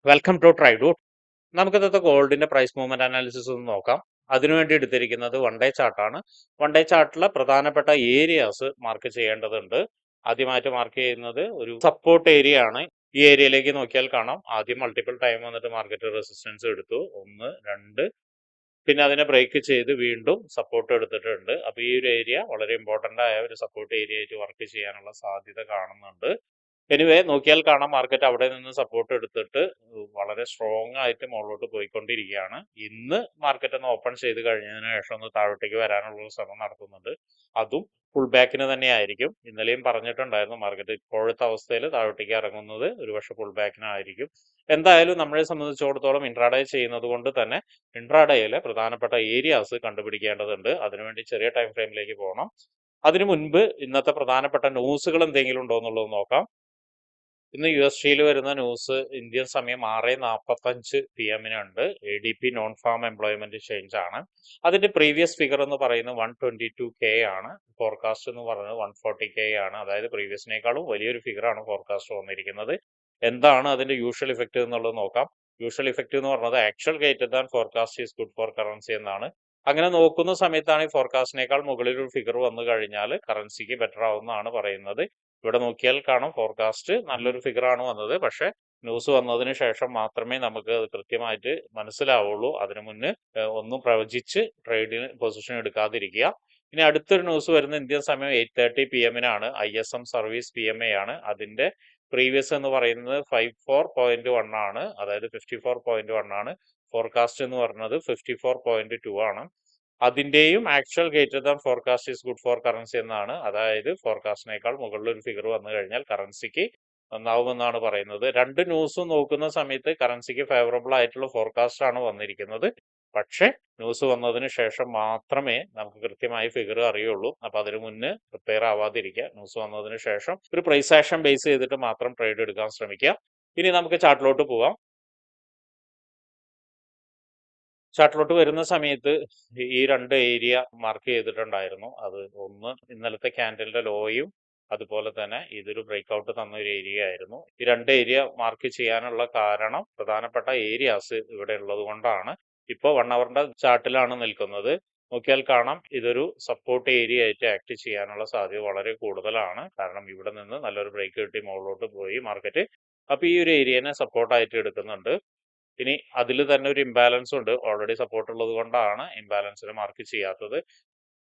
Welcome to ട്രൈഡു. നമുക്ക് ഇന്നത്തെ ഗോൾഡിന്റെ പ്രൈസ് മൂവ്മെന്റ് അനാലിസിസ് ഒന്ന് നോക്കാം. അതിനുവേണ്ടി എടുത്തിരിക്കുന്നത് വൺ ഡേ ചാർട്ടാണ്. വൺ ഡേ ചാർട്ടിലെ പ്രധാനപ്പെട്ട ഏരിയാസ് മാർക്ക് ചെയ്യേണ്ടതുണ്ട്. ആദ്യമായിട്ട് മാർക്ക് ചെയ്യുന്നത് ഒരു സപ്പോർട്ട് ഏരിയ ആണ്. ഈ ഏരിയയിലേക്ക് നോക്കിയാൽ കാണാം, ആദ്യം മൾട്ടിപ്പിൾ ടൈം വന്നിട്ട് മാർക്കറ്റ് റെസിസ്റ്റൻസ് എടുത്തു, 1 2, പിന്നെ അതിനെ ബ്രേക്ക് ചെയ്ത് വീണ്ടും സപ്പോർട്ട് എടുത്തിട്ടുണ്ട്. അപ്പൊ ഈ ഒരു ഏരിയ വളരെ ഇമ്പോർട്ടന്റ് ആയ ഒരു സപ്പോർട്ട് ഏരിയ ആയിട്ട് വർക്ക് ചെയ്യാനുള്ള സാധ്യത കാണുന്നുണ്ട്. എനിവേ നോക്കിയാൽ കാണാം, മാർക്കറ്റ് അവിടെ നിന്ന് സപ്പോർട്ട് എടുത്തിട്ട് വളരെ സ്ട്രോങ് ആയിട്ട് മുകളിലോട്ട് പോയിക്കൊണ്ടിരിക്കുകയാണ്. ഇന്ന് മാർക്കറ്റ് ഒന്ന് ഓപ്പൺ ചെയ്ത് കഴിഞ്ഞതിന് ശേഷം ഒന്ന് താഴോട്ടേക്ക് വരാനുള്ള ഒരു ശ്രമം നടത്തുന്നുണ്ട്. അതും ഫുൾ ബാക്കിന് തന്നെ ആയിരിക്കും. ഇന്നലെയും പറഞ്ഞിട്ടുണ്ടായിരുന്നു, മാർക്കറ്റ് ഇപ്പോഴത്തെ അവസ്ഥയിൽ താഴോട്ടേക്ക് ഇറങ്ങുന്നത് ഒരുപക്ഷെ ഫുൾ ബാക്കിനായിരിക്കും. എന്തായാലും നമ്മളെ സംബന്ധിച്ചിടത്തോളം ഇൻട്രാഡേ ചെയ്യുന്നത് കൊണ്ട് തന്നെ ഇൻട്രാഡേയിലെ പ്രധാനപ്പെട്ട ഏരിയാസ് കണ്ടുപിടിക്കേണ്ടതുണ്ട്. അതിനുവേണ്ടി ചെറിയ ടൈം ഫ്രെയിമിലേക്ക് പോകണം. അതിനു മുൻപ് ഇന്നത്തെ പ്രധാനപ്പെട്ട ന്യൂസുകൾ എന്തെങ്കിലും ഉണ്ടോ എന്നുള്ളത് നോക്കാം. ഇന്ന് USDയിൽ വരുന്ന ന്യൂസ് ഇന്ത്യൻ സമയം 6:45 PM ഉണ്ട്. ADP non farm employment change ആണ്. അതിന്റെ പ്രീവിയസ് ഫിഗർ എന്ന് പറയുന്നത് 122K ആണ്. ഫോർകാസ്റ്റ് എന്ന് പറയുന്നത് 140K ആണ്. അതായത് പ്രീവിയസിനേക്കാളും വലിയൊരു ഫിഗറാണ് ഫോർകാസ്റ്റ് വന്നിരിക്കുന്നത്. എന്താണ് അതിന്റെ യൂഷ്വൽ ഇഫക്റ്റ് എന്നുള്ളത് നോക്കാം. യൂഷ്വൽ ഇഫക്റ്റ് എന്ന് പറയുന്നത് actual greater than forecast is good for currency എന്നാണ്. അങ്ങനെ നോക്കുന്ന സമയത്താണ് ഈ ഫോർകാസ്റ്റിനേക്കാൾ മുകളിൽ ഒരു ഫിഗർ വന്നു കഴിഞ്ഞാൽ കറൻസിക്ക് ബെറ്റർ ആവുമെന്നാണ് പറയുന്നത്. ഇവിടെ നോക്കിയാൽ കാണാം, ഫോർകാസ്റ്റ് നല്ലൊരു ഫിഗർ ആണ് വന്നത്. പക്ഷെ ന്യൂസ് വന്നതിന് ശേഷം മാത്രമേ നമുക്ക് അത് കൃത്യമായിട്ട് മനസ്സിലാവുള്ളൂ. അതിനു മുന്നേ ഒന്നും പ്രവചിച്ച് ട്രേഡിന് പൊസിഷൻ എടുക്കാതിരിക്കുക. ഇനി അടുത്തൊരു ന്യൂസ് വരുന്ന ഇന്ത്യൻ സമയം 8:30 PM ISM സർവീസ് PMA ആണ്. അതിന്റെ പ്രീവിയസ് എന്ന് പറയുന്നത് 54.1 ആണ്, അതായത് 54.1 ആണ്. ഫോർകാസ്റ്റ് എന്ന് പറയുന്നത് 54.2 ആണ്. അതിന്റെയും actual greater than forecast is good for currency എന്നാണ്. അതായത് ഫോർകാസ്റ്റിനേക്കാൾ മുകളിൽ ഒരു ഫിഗർ വന്നു കഴിഞ്ഞാൽ കറൻസിക്ക് നന്നാവുമെന്നാണ് പറയുന്നത്. രണ്ട് ന്യൂസും നോക്കുന്ന സമയത്ത് കറൻസിക്ക് ഫേവറബിൾ ആയിട്ടുള്ള ഫോർകാസ്റ്റ് ആണ് വന്നിരിക്കുന്നത്. പക്ഷെ ന്യൂസ് വന്നതിന് ശേഷം മാത്രമേ നമുക്ക് കൃത്യമായി ഫിഗർ അറിയുള്ളൂ. അപ്പൊ അതിനു മുന്നേ പ്രിപ്പയർ ആവാതിരിക്കുക. ന്യൂസ് വന്നതിന് ശേഷം ഒരു പ്രൈസ് ആക്ഷൻ ബേസ് ചെയ്തിട്ട് മാത്രം ട്രേഡ് എടുക്കാൻ ശ്രമിക്കുക. ഇനി നമുക്ക് ചാർട്ടിലോട്ട് പോവാം. ചാർട്ടിലോട്ട് വരുന്ന സമയത്ത് ഈ രണ്ട് ഏരിയ മാർക്ക് ചെയ്തിട്ടുണ്ടായിരുന്നു. അത് ഒന്ന് ഇന്നലത്തെ ക്യാൻഡലിന്റെ ലോയും അതുപോലെ തന്നെ ഇതൊരു ബ്രേക്ക്ഔട്ട് തന്ന ഒരു ഏരിയ ആയിരുന്നു. ഈ രണ്ട് ഏരിയ മാർക്ക് ചെയ്യാനുള്ള കാരണം പ്രധാനപ്പെട്ട ഏരിയാസ് ഇവിടെ ഉള്ളത് കൊണ്ടാണ്. ഇപ്പോൾ 1 അവറിന്റെ ചാർട്ടിലാണ് നിൽക്കുന്നത്. നോക്കിയാൽ കാണാം, ഇതൊരു സപ്പോർട്ട് ഏരിയ ആയിട്ട് ആക്ട് ചെയ്യാനുള്ള സാധ്യത വളരെ കൂടുതലാണ്. കാരണം ഇവിടെ നിന്ന് നല്ലൊരു ബ്രേക്ക് കിട്ടി മുകളിലോട്ട് പോയി മാർക്കറ്റ്. അപ്പൊ ഈ ഒരു ഏരിയനെ സപ്പോർട്ടായിട്ട് എടുക്കുന്നുണ്ട്. ഇനി അതിൽ തന്നെ ഒരു ഇംബാലൻസ് ഉണ്ട്. ഓൾറെഡി സപ്പോർട്ട് ഉള്ളത് കൊണ്ടാണ് ഇംബാലൻസിനെ മാർക്ക് ചെയ്യാത്തത്.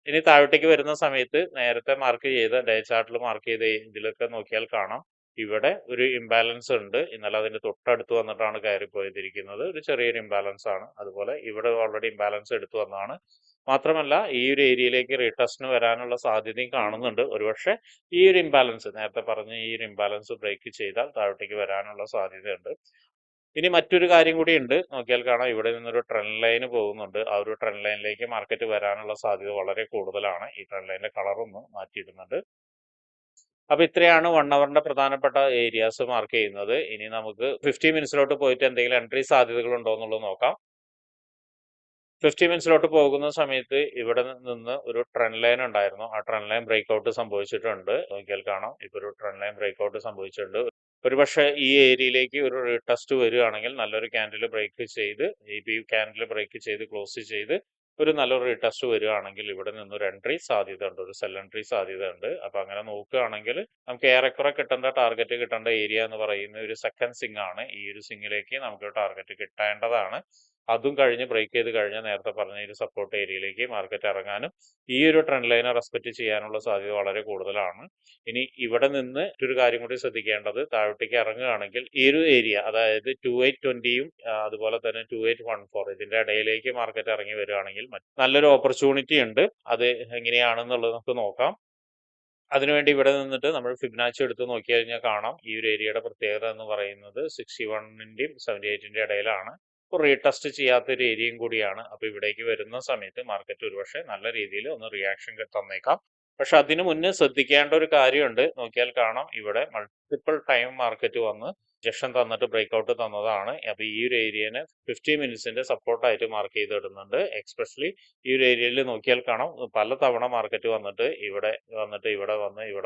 ഇനി താഴോട്ടേക്ക് വരുന്ന സമയത്ത് നേരത്തെ മാർക്ക് ചെയ്ത ഡേ ചാർട്ടിൽ മാർക്ക് ചെയ്ത ഇതിലൊക്കെ നോക്കിയാൽ കാണാം, ഇവിടെ ഒരു ഇംബാലൻസ് ഉണ്ട്. ഇന്നലെ അതിന്റെ തൊട്ടടുത്ത് വന്നിട്ടാണ് കയറി പോയിരിക്കുന്നത്. ഒരു ചെറിയൊരു ഇംബാലൻസ് ആണ്. അതുപോലെ ഇവിടെ ഓൾറെഡി ഇംബാലൻസ് എടുത്തു വന്നതാണ്. മാത്രമല്ല ഈ ഒരു ഏരിയയിലേക്ക് റീടെസ്റ്റിന് വരാനുള്ള സാധ്യതയും കാണുന്നുണ്ട്. ഒരുപക്ഷെ ഈ ഒരു ഇംബാലൻസ്, നേരത്തെ പറഞ്ഞ ഈ ഒരു ഇംബാലൻസ് ബ്രേക്ക് ചെയ്താൽ താഴോട്ടേക്ക് വരാനുള്ള സാധ്യതയുണ്ട്. ഇനി മറ്റൊരു കാര്യം കൂടി ഉണ്ട്. നോക്കിയാൽ കാണാം, ഇവിടെ നിന്നൊരു ട്രെൻഡ് ലൈൻ പോകുന്നുണ്ട്. ആ ഒരു ട്രെൻഡ് ലൈനിലേക്ക് മാർക്കറ്റ് വരാനുള്ള സാധ്യത വളരെ കൂടുതലാണ്. ഈ ട്രെൻഡ് ലൈനിന്റെ കളർ ഒന്ന് മാറ്റിയിടുന്നുണ്ട്. അപ്പൊ ഇത്രയാണ് 1 അവറിന്റെ പ്രധാനപ്പെട്ട ഏരിയാസ് മാർക്ക് ചെയ്യുന്നത്. ഇനി നമുക്ക് 50 മിനിറ്റ്സിലോട്ട് പോയിട്ട് എന്തെങ്കിലും എൻട്രി സാധ്യതകൾ ഉണ്ടോ എന്നുള്ളത് നോക്കാം. 50 മിനിറ്റ്സിലോട്ട് പോകുന്ന സമയത്ത് ഇവിടെ നിന്ന് ഒരു ട്രെൻഡ് ലൈൻ ഉണ്ടായിരുന്നു. ആ ട്രെൻഡ് ലൈൻ ബ്രേക്ക്ഔട്ട് സംഭവിച്ചിട്ടുണ്ട്. നോക്കിയാൽ കാണാം, ഇപ്പൊ ഒരു ട്രെൻഡ് ലൈൻ ബ്രേക്ക്ഔട്ട് സംഭവിച്ചിട്ടുണ്ട്. ഒരുപക്ഷെ ഈ ഏരിയയിലേക്ക് ഒരു റീടെസ്റ്റ് വരികയാണെങ്കിൽ നല്ലൊരു ക്യാൻഡിൽ ബ്രേക്ക് ചെയ്ത് ഈ ക്യാൻഡിൽ ബ്രേക്ക് ചെയ്ത് ക്ലോസ് ചെയ്ത് ഒരു നല്ലൊരു റീടെസ്റ്റ് വരികയാണെങ്കിൽ ഇവിടെ നിന്നൊരു എൻട്രി സാധ്യത ഉണ്ട്, ഒരു സെൽ എൻട്രി സാധ്യത ഉണ്ട്. അപ്പൊ അങ്ങനെ നോക്കുകയാണെങ്കിൽ നമുക്ക് ഏറെക്കുറെ കിട്ടേണ്ട ടാർഗറ്റ്, കിട്ടേണ്ട ഏരിയ എന്ന് പറയുന്ന ഒരു സെക്കൻഡ് സിങ് ആണ്. ഈ ഒരു സിങ്ങിലേക്ക് നമുക്ക് ടാർഗറ്റ് കിട്ടേണ്ടതാണ്. അതും കഴിഞ്ഞ് ബ്രേക്ക് ചെയ്ത് കഴിഞ്ഞാൽ നേരത്തെ പറഞ്ഞ ഒരു സപ്പോർട്ട് ഏരിയയിലേക്ക് മാർക്കറ്റ് ഇറങ്ങാനും ഈ ഒരു ട്രെൻഡ് ലൈനെ റെസ്പെക്ട് ചെയ്യാനുള്ള സാധ്യത വളരെ കൂടുതലാണ്. ഇനി ഇവിടെ നിന്ന് ഒരു കാര്യം കൂടി ശ്രദ്ധിക്കേണ്ടത്, താഴോട്ടേക്ക് ഇറങ്ങുകയാണെങ്കിൽ ഈ ഒരു ഏരിയ, അതായത് 2820യും അതുപോലെ തന്നെ 2814 ഇതിന്റെ ഇടയിലേക്ക് മാർക്കറ്റ് ഇറങ്ങി വരികയാണെങ്കിൽ നല്ലൊരു ഓപ്പർച്യൂണിറ്റി ഉണ്ട്. അത് എങ്ങനെയാണെന്നുള്ളത് നമുക്ക് നോക്കാം. അതിനുവേണ്ടി ഇവിടെ നിന്നിട്ട് നമ്മൾ ഫിബനാച്ചി എടുത്ത് നോക്കി കഴിഞ്ഞാൽ കാണാം, ഈ ഒരു ഏരിയയുടെ പ്രത്യേകത എന്ന് പറയുന്നത് 61ന്റെയും 78ന്റെ ഇടയിലാണ്. റീടെസ്റ്റ് ചെയ്യാത്ത ഒരു ഏരിയയും കൂടിയാണ്. അപ്പൊ ഇവിടേക്ക് വരുന്ന സമയത്ത് മാർക്കറ്റ് ഒരുപക്ഷെ നല്ല രീതിയിൽ ഒന്ന് റിയാക്ഷൻ തന്നേക്കാം. പക്ഷെ അതിനു മുന്നേ ശ്രദ്ധിക്കേണ്ട ഒരു കാര്യമുണ്ട്. നോക്കിയാൽ കാണാം, ഇവിടെ മൾട്ടിപ്പിൾ ടൈം മാർക്കറ്റ് വന്ന് റിജക്ഷൻ തന്നിട്ട് ബ്രേക്ക്ഔട്ട് തന്നതാണ്. അപ്പൊ ഈ ഒരു ഏരിയനെ 50 മിനിറ്റ്സിന്റെ സപ്പോർട്ടായിട്ട് മാർക്ക് ചെയ്തിടുന്നുണ്ട്. എക്സ്പെഷ്യലി ഈ ഒരു ഏരിയയിൽ നോക്കിയാൽ കാണാം, പല തവണ മാർക്കറ്റ് വന്നിട്ട് ഇവിടെ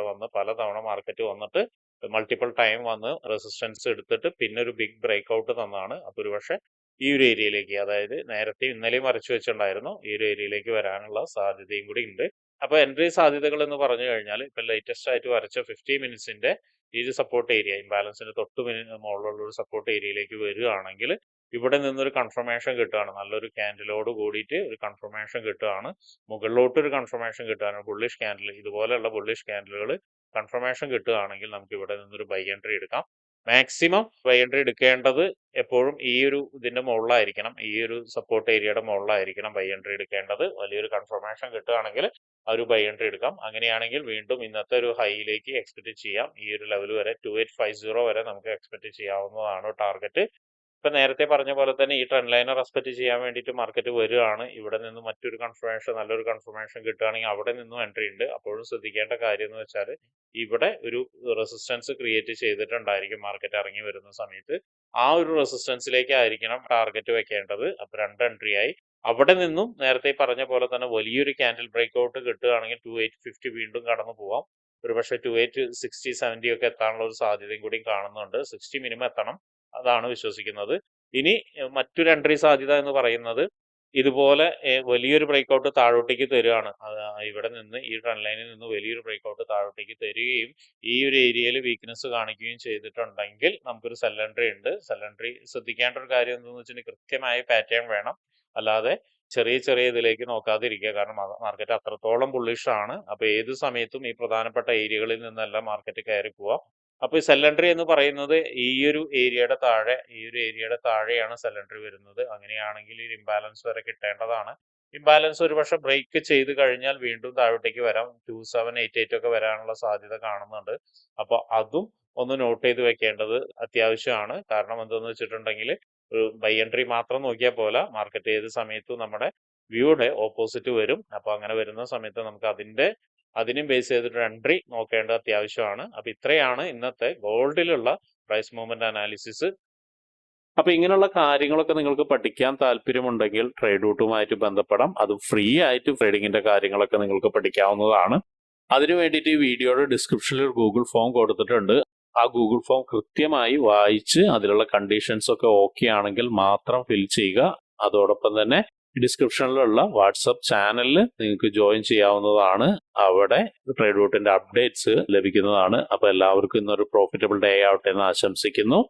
വന്ന് പല തവണ മാർക്കറ്റ് വന്നിട്ട് മൾട്ടിപ്പിൾ ടൈം വന്ന് റെസിസ്റ്റൻസ് എടുത്തിട്ട് പിന്നെ ഒരു ബിഗ് ബ്രേക്ക് ഔട്ട് തന്നതാണ്. അപ്പോൾ ഒരു പക്ഷേ ഈ ഒരു ഏരിയയിലേക്ക്, അതായത് നേരത്തെ ഇന്നലെയും മറിച്ചു വെച്ചിട്ടുണ്ടായിരുന്നു, ഈ ഒരു ഏരിയയിലേക്ക് വരാനുള്ള സാധ്യതയും കൂടി ഉണ്ട്. അപ്പോൾ എൻട്രി സാധ്യതകൾ എന്ന് പറഞ്ഞു കഴിഞ്ഞാൽ ഇപ്പം ലേറ്റസ്റ്റ് ആയിട്ട് വരച്ച 50 മിനിറ്റ്സിന്റെ ഈ ഒരു സപ്പോർട്ട് ഏരിയ, ഇംബാലൻസിന്റെ തൊട്ട് മുകളിലുള്ള ഒരു സപ്പോർട്ട് ഏരിയയിലേക്ക് വരികയാണെങ്കിൽ ഇവിടെ നിന്നൊരു കൺഫർമേഷൻ കിട്ടുകയാണ്, നല്ലൊരു ക്യാൻഡിലോട് കൂടിയിട്ട് ഒരു കൺഫർമേഷൻ കിട്ടുകയാണ്, മുകളിലോട്ട് ഒരു കൺഫർമേഷൻ കിട്ടുകയാണ്, ബുള്ളിഷ് ക്യാൻഡിൽ, ഇതുപോലെയുള്ള ബുള്ളിഷ് ക്യാൻഡിലുകൾ കൺഫർമേഷൻ കിട്ടുകയാണെങ്കിൽ നമുക്ക് ഇവിടെ നിന്നൊരു ബൈ എൻട്രി എടുക്കാം. മാക്സിമം ബൈ എൻട്രി എടുക്കേണ്ടത് എപ്പോഴും ഈ ഒരു ഇതിന്റെ മുകളിലായിരിക്കണം, ഈ ഒരു സപ്പോർട്ട് ഏരിയയുടെ മുകളിലായിരിക്കണം ബൈ എൻട്രി എടുക്കേണ്ടത്. വലിയൊരു കൺഫർമേഷൻ കിട്ടുകയാണെങ്കിൽ ആ ഒരു ബൈ എൻട്രി എടുക്കാം. അങ്ങനെയാണെങ്കിൽ വീണ്ടും ഇന്നത്തെ ഒരു ഹൈയിലേക്ക് എക്സ്പെക്ട് ചെയ്യാം. ഈ ഒരു ലെവൽ വരെ 2850 വരെ നമുക്ക് എക്സ്പെക്ട് ചെയ്യാവുന്നതാണ് ടാർഗറ്റ്. ഇപ്പൊ നേരത്തെ പറഞ്ഞ പോലെ തന്നെ ഈ ട്രെൻഡ് ലൈനെ റെസ്പെക്ട് ചെയ്യാൻ വേണ്ടിയിട്ട് മാർക്കറ്റ് വരികയാണ്. ഇവിടെ നിന്ന് മറ്റൊരു കൺഫർമേഷൻ, നല്ലൊരു കൺഫർമേഷൻ കിട്ടുകയാണെങ്കിൽ അവിടെ നിന്നും എൻട്രി ഉണ്ട്. അപ്പോഴും ശ്രദ്ധിക്കേണ്ട കാര്യം എന്ന് വെച്ചാൽ ഇവിടെ ഒരു റെസിസ്റ്റൻസ് ക്രിയേറ്റ് ചെയ്തിട്ടുണ്ടായിരിക്കും മാർക്കറ്റ് ഇറങ്ങി വരുന്ന സമയത്ത്. ആ ഒരു റെസിസ്റ്റൻസിലേക്ക് ആയിരിക്കണം ടാർഗറ്റ് വെക്കേണ്ടത്. അപ്പൊ 2 എൻട്രി ആയി. അവിടെ നിന്നും നേരത്തെ പറഞ്ഞ പോലെ തന്നെ വലിയൊരു ക്യാൻഡിൽ ബ്രേക്ക് ഔട്ട് കിട്ടുകയാണെങ്കിൽ 2850 വീണ്ടും കടന്നു പോവാം. ഒരു പക്ഷേ 2860, 70 ഒക്കെ എത്താനുള്ള ഒരു സാധ്യതയും കൂടി കാണുന്നുണ്ട്. 60 മിനിമം എത്തണം, അതാണ് വിശ്വസിക്കുന്നത്. ഇനി മറ്റൊരു എൻട്രി സാധ്യത എന്ന് പറയുന്നത് ഇതുപോലെ വലിയൊരു ബ്രേക്ക് ഔട്ട് താഴോട്ടേക്ക് തരികയാണ്. ഇവിടെ നിന്ന് ഈ ട്രെൻഡ് ലൈനിൽ നിന്ന് വലിയൊരു ബ്രേക്ക് ഔട്ട് താഴോട്ടേക്ക് തരികയും ഈ ഒരു ഏരിയയിൽ വീക്ക്നെസ് കാണിക്കുകയും ചെയ്തിട്ടുണ്ടെങ്കിൽ നമുക്കൊരു സെൽ എൻട്രി ഉണ്ട്. സെൽ എൻട്രി ശ്രദ്ധിക്കേണ്ട ഒരു കാര്യം എന്താണെന്ന് വെച്ചിട്ടുണ്ടെങ്കിൽ കൃത്യമായ പാറ്റേൺ വേണം, അല്ലാതെ ചെറിയ ചെറിയ ഇതിലേക്ക് നോക്കാതിരിക്കുക. കാരണം മാർക്കറ്റ് അത്രത്തോളം ബുള്ളിഷ് ആണ്. അപ്പൊ ഏത് സമയത്തും ഈ പ്രധാനപ്പെട്ട ഏരിയകളിൽ നിന്നെല്ലാം മാർക്കറ്റ് കയറി പോവാം. അപ്പൊ ഈ സെൽ എൻട്രി എന്ന് പറയുന്നത് ഈ ഒരു ഏരിയയുടെ താഴെയാണ് സെൽ എൻട്രി വരുന്നത്. അങ്ങനെയാണെങ്കിൽ ഈ ഇംബാലൻസ് വരെ കിട്ടേണ്ടതാണ്. ഇംബാലൻസ് ഒരുപക്ഷെ ബ്രേക്ക് ചെയ്ത് കഴിഞ്ഞാൽ വീണ്ടും താഴോട്ടേക്ക് വരാം, 2788 ഒക്കെ വരാനുള്ള സാധ്യത കാണുന്നുണ്ട്. അപ്പൊ അതും ഒന്ന് നോട്ട് ചെയ്ത് വെക്കേണ്ടത് അത്യാവശ്യമാണ്. കാരണം എന്താണെന്ന് വെച്ചിട്ടുണ്ടെങ്കിൽ ഒരു ബൈ എൻട്രി മാത്രം നോക്കിയാൽ പോലെ മാർക്കറ്റ് ഏത് സമയത്തും നമ്മുടെ വ്യൂയുടെ ഓപ്പോസിറ്റ് വരും. അപ്പൊ അങ്ങനെ വരുന്ന സമയത്ത് നമുക്ക് അതിനും ബേസ് ചെയ്തിട്ട് എൻട്രി നോക്കേണ്ടത് അത്യാവശ്യമാണ്. അപ്പൊ ഇത്രയാണ് ഇന്നത്തെ ഗോൾഡിലുള്ള പ്രൈസ് മൂവ്മെന്റ് അനാലിസിസ്. അപ്പൊ ഇങ്ങനെയുള്ള കാര്യങ്ങളൊക്കെ നിങ്ങൾക്ക് പഠിക്കാൻ താല്പര്യമുണ്ടെങ്കിൽ ട്രേഡ് റൂട്ടുമായിട്ട് ബന്ധപ്പെടാം. അത് ഫ്രീ ആയിട്ട് ട്രേഡിങ്ങിന്റെ കാര്യങ്ങളൊക്കെ നിങ്ങൾക്ക് പഠിക്കാവുന്നതാണ്. അതിനു വേണ്ടിയിട്ട് ഈ വീഡിയോയുടെ ഡിസ്ക്രിപ്ഷനിൽ ഒരു ഗൂഗിൾ ഫോം കൊടുത്തിട്ടുണ്ട്. ആ ഗൂഗിൾ ഫോം കൃത്യമായി വായിച്ച് അതിലുള്ള കണ്ടീഷൻസ് ഒക്കെ ഓക്കെ ആണെങ്കിൽ മാത്രം ഫിൽ ചെയ്യുക. അതോടൊപ്പം തന്നെ ഡിസ്ക്രിപ്ഷനിലുള്ള വാട്സപ്പ് ചാനലിൽ നിങ്ങൾക്ക് ജോയിൻ ചെയ്യാവുന്നതാണ്. അവിടെ ട്രേഡ് റൂട്ടിന്റെ അപ്ഡേറ്റ്സ് ലഭിക്കുന്നതാണ്. അപ്പൊ എല്ലാവർക്കും ഇന്നൊരു പ്രോഫിറ്റബിൾ ഡേ ആവട്ടെ എന്ന് ആശംസിക്കുന്നു.